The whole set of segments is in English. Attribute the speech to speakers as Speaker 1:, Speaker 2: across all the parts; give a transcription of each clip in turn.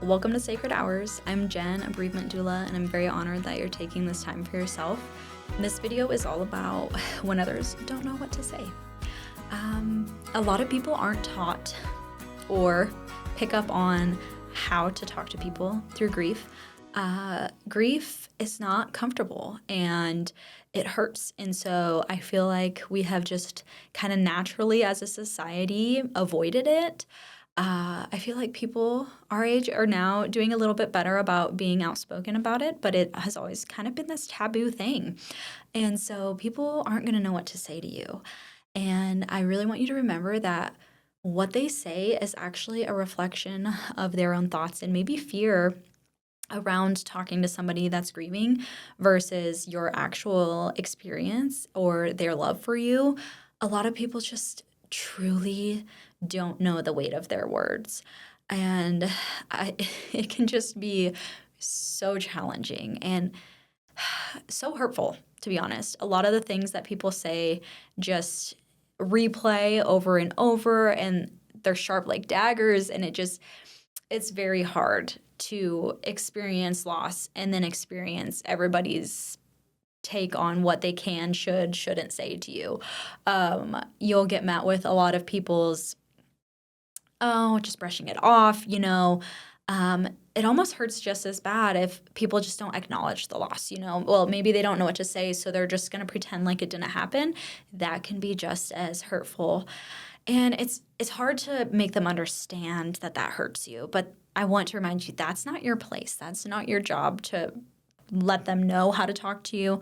Speaker 1: Welcome to Sacred Hours. I'm Jen, a bereavement doula, and I'm very honored that you're taking this time for yourself. This video is all about when others don't know what to say. A lot of people aren't taught or pick up on how to talk to people through grief. Grief is not comfortable and it hurts. And so I feel like we have just kind of naturally as a society avoided it. I feel like people our age are now doing a little bit better about being outspoken about it, but it has always kind of been this taboo thing. And so people aren't going to know what to say to you. And I really want you to remember that what they say is actually a reflection of their own thoughts and maybe fear around talking to somebody that's grieving versus your actual experience or their love for you. A lot of people just truly don't know the weight of their words. And it can just be so challenging and so hurtful, to be honest. A lot of the things that people say just replay over and over, and they're sharp like daggers, and it's very hard to experience loss and then experience everybody's take on what they can, shouldn't say to you. You'll get met with a lot of people's, oh, just brushing it off, it almost hurts just as bad if people just don't acknowledge the loss, Well, maybe they don't know what to say, so they're just going to pretend like it didn't happen. That can be just as hurtful. And it's hard to make them understand that hurts you. But I want to remind you that's not your place. That's not your job to let them know how to talk to you.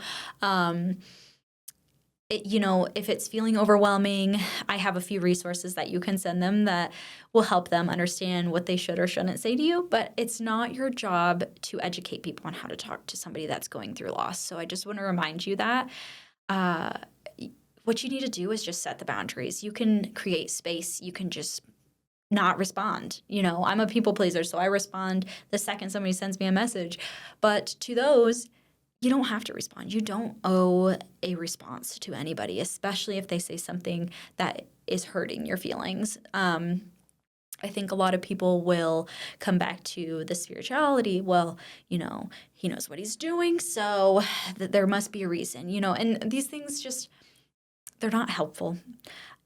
Speaker 1: If it's feeling overwhelming, I have a few resources that you can send them that will help them understand what they should or shouldn't say to you. But it's not your job to educate people on how to talk to somebody that's going through loss. So I just want to remind you that what you need to do is just set the boundaries. You can create space. You can just not respond. I'm a people pleaser, so I respond the second somebody sends me a message. But to those, you don't have to respond. You don't owe a response to anybody, especially if they say something that is hurting your feelings. I think a lot of people will come back to the spirituality. Well, he knows what he's doing, so there must be a reason, and these things just, they're not helpful.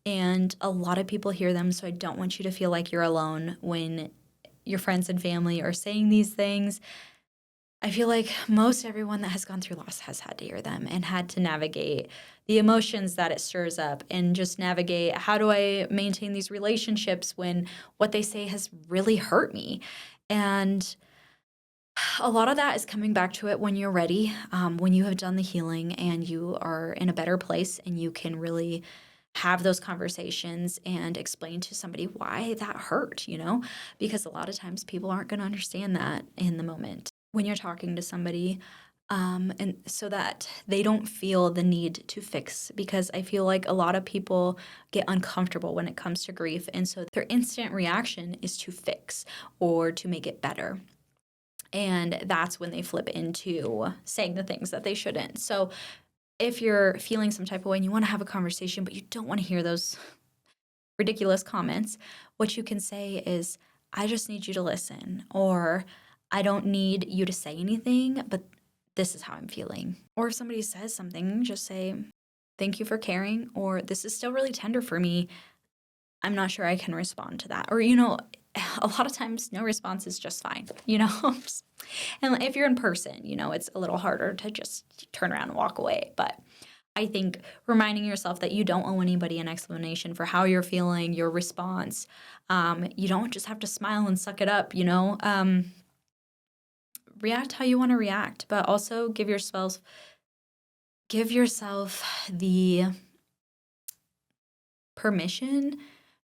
Speaker 1: And a lot of people hear them, so I don't want you to feel like you're alone when your friends and family are saying these things. I feel like most everyone that has gone through loss has had to hear them and had to navigate the emotions that it stirs up and just navigate, how do I maintain these relationships when what they say has really hurt me? And a lot of that is coming back to it when you're ready, when you have done the healing and you are in a better place and you can really have those conversations and explain to somebody why that hurt, because a lot of times people aren't going to understand that in the moment when you're talking to somebody, and so that they don't feel the need to fix, because I feel like a lot of people get uncomfortable when it comes to grief, and so their instant reaction is to fix or to make it better. And that's when they flip into saying the things that they shouldn't. So if you're feeling some type of way and you want to have a conversation, but you don't want to hear those ridiculous comments, what you can say is, I just need you to listen, or I don't need you to say anything, but this is how I'm feeling. Or if somebody says something, just say, thank you for caring, or this is still really tender for me. I'm not sure I can respond to that. Or, a lot of times no response is just fine, And if you're in person, it's a little harder to just turn around and walk away. But I think reminding yourself that you don't owe anybody an explanation for how you're feeling, your response. You don't just have to smile and suck it up, react how you want to react, but also give yourself the permission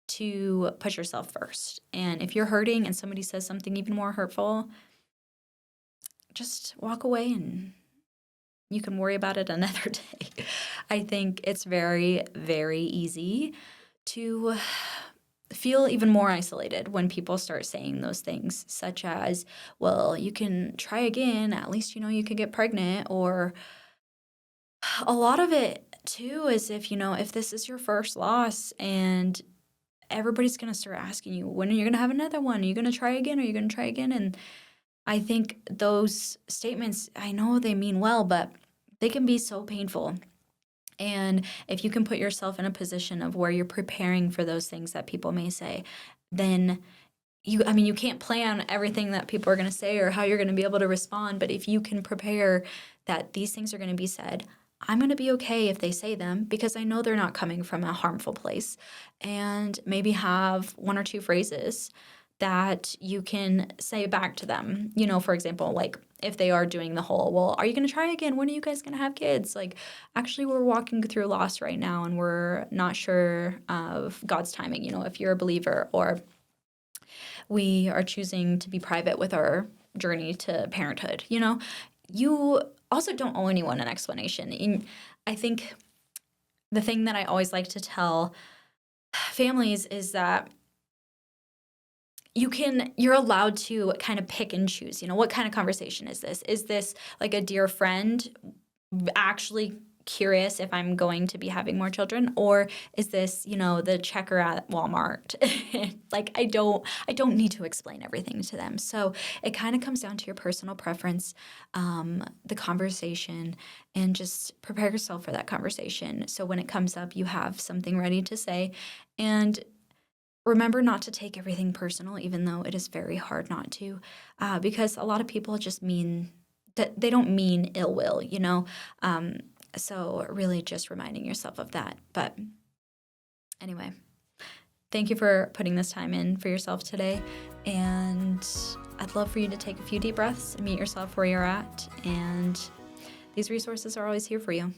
Speaker 1: to put yourself first. And if you're hurting and somebody says something even more hurtful, just walk away and you can worry about it another day. I think it's very, very easy to feel even more isolated when people start saying those things, such as, well, you can try again, at least you could get pregnant. Or a lot of it too is if this is your first loss and everybody's going to start asking you, when are you going to have another one? Are you going to try again? Are you going to try again? And I think those statements, I know they mean well, but they can be so painful. And if you can put yourself in a position of where you're preparing for those things that people may say, then you can't plan everything that people are going to say or how you're going to be able to respond. But if you can prepare that these things are going to be said, I'm going to be okay if they say them because I know they're not coming from a harmful place. And maybe have one or two phrases that you can say back to them. For example, like if they are doing the whole, well, are you going to try again? When are you guys going to have kids? Like, actually, we're walking through loss right now and we're not sure of God's timing, if you're a believer, or we are choosing to be private with our journey to parenthood. You also don't owe anyone an explanation. And I think the thing that I always like to tell families is that you're allowed to kind of pick and choose. What kind of conversation is this? Is this like a dear friend actually curious if I'm going to be having more children, or is this, the checker at Walmart? Like, I don't need to explain everything to them. So it kind of comes down to your personal preference, the conversation, and just prepare yourself for that conversation. So when it comes up, you have something ready to say. And remember not to take everything personal, even though it is very hard not to, because a lot of people just mean that they don't mean ill will, So really just reminding yourself of that. But anyway, thank you for putting this time in for yourself today. And I'd love for you to take a few deep breaths and meet yourself where you're at. And these resources are always here for you.